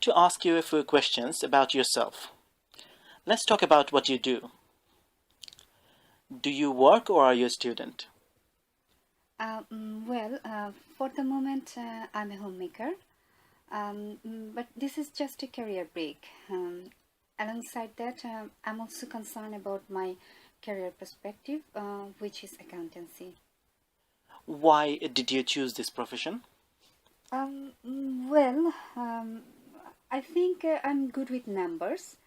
to ask you a few questions about yourself. Let's talk about what you do. Do you work or are you a student? For the moment, I'm a homemaker, but this is just a career break. Alongside that, I'm also concerned about my career perspective, which is accountancy. Why did you choose this profession? Um, mm, well, um, I think I'm good with numbers,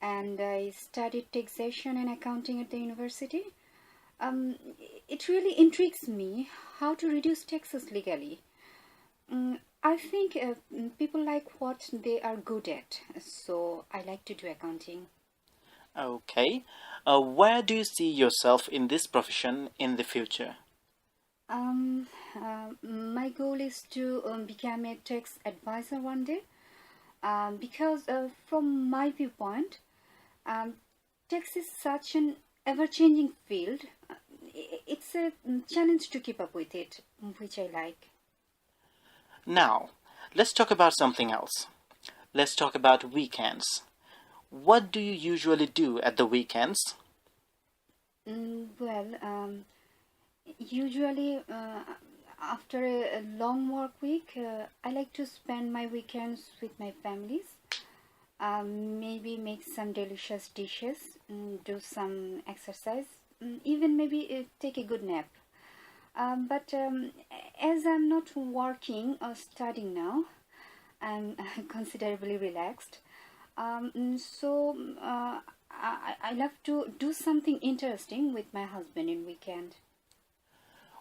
and I studied taxation and accounting at the university. Um, it really intrigues me how to reduce taxes legally. I think people like what they are good at, so I like to do accounting. Okay. Where do you see yourself in this profession in the future? My goal is to become a tax advisor one day because, from my viewpoint, um, tax is such an ever changing field. It's a challenge to keep up with it, which I like. Now, let's talk about something else. Let's talk about weekends. What do you usually do at the weekends? Mm, well, um, Usually, after a long work week, I like to spend my weekends with my families. Maybe make some delicious dishes, do some exercise, even maybe take a good nap. But as I'm not working or studying now, I'm considerably relaxed. I love to do something interesting with my husband in weekend.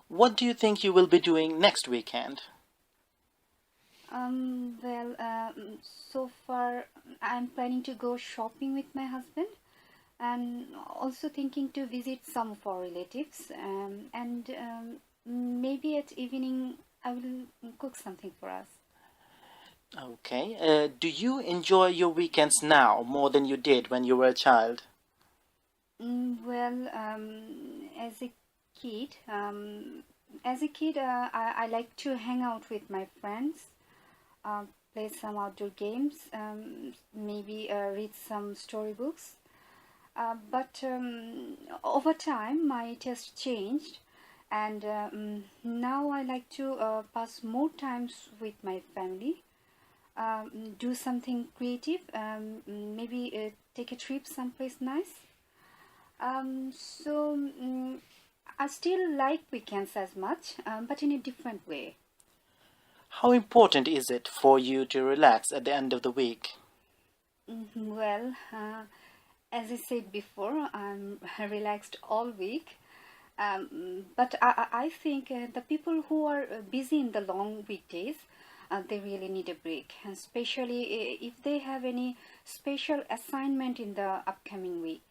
What do you think you will be doing next weekend? So far I'm planning to go shopping with my husband and also thinking to visit some of our relatives and maybe at evening I will cook something for us. Okay. Do you enjoy your weekends now more than you did when you were a child? As a kid, I like to hang out with my friends, play some outdoor games, maybe read some storybooks. But over time, my taste changed, and now I like to pass more times with my family, do something creative, maybe take a trip someplace nice. I still like weekends as much, but in a different way. How important is it for you to relax at the end of the week? Mhm, Well, uh, as I said before, I'm relaxed all week. But I think the people who are busy in the long weekdays, they really need a break, and especially if they have any special assignment in the upcoming week.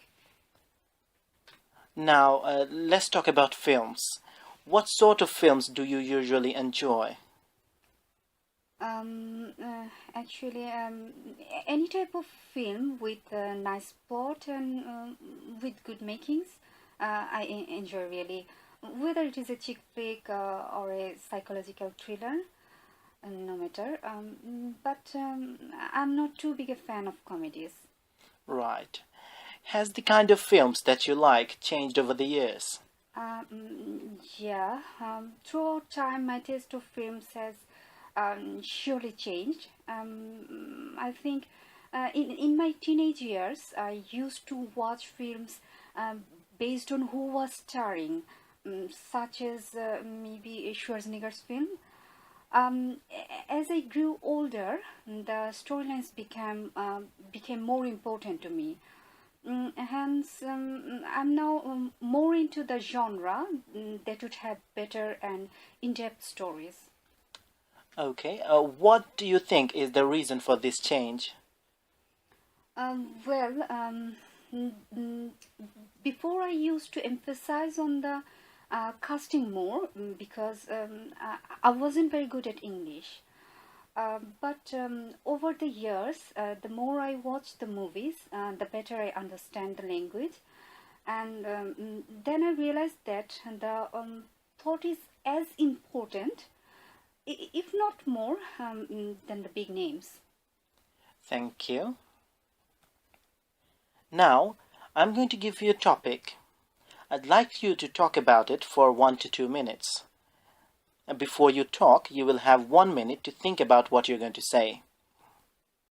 Now, let's talk about films. What sort of films do you usually enjoy? Actually, any type of film with a nice plot and with good makings, enjoy really. Whether it is a chick flick or a psychological thriller, no matter. But I'm not too big a fan of comedies. Right. Has the kind of films that you like changed over the years? Yeah, throughout time, my taste of films has surely changed. I think in my teenage years, I used to watch films um, based on who was starring, such as maybe Schwarzenegger's film. As I grew older, the storylines became more important to me. Hence, I'm now more into the genre that would have better and in-depth stories. Okay. What do you think is the reason for this change? Um, well, um, mm, mm, Before I used to emphasize on the casting more because I wasn't very good at English. But over the years, the more I watch the movies, the better I understand the language. And then I realized that the thought is as important, if not more, than the big names. Thank you. Now, I'm going to give you a topic. I'd like you to talk about it for 1 to 2 minutes. And before you talk, you will have 1 minute to think about what you're going to say.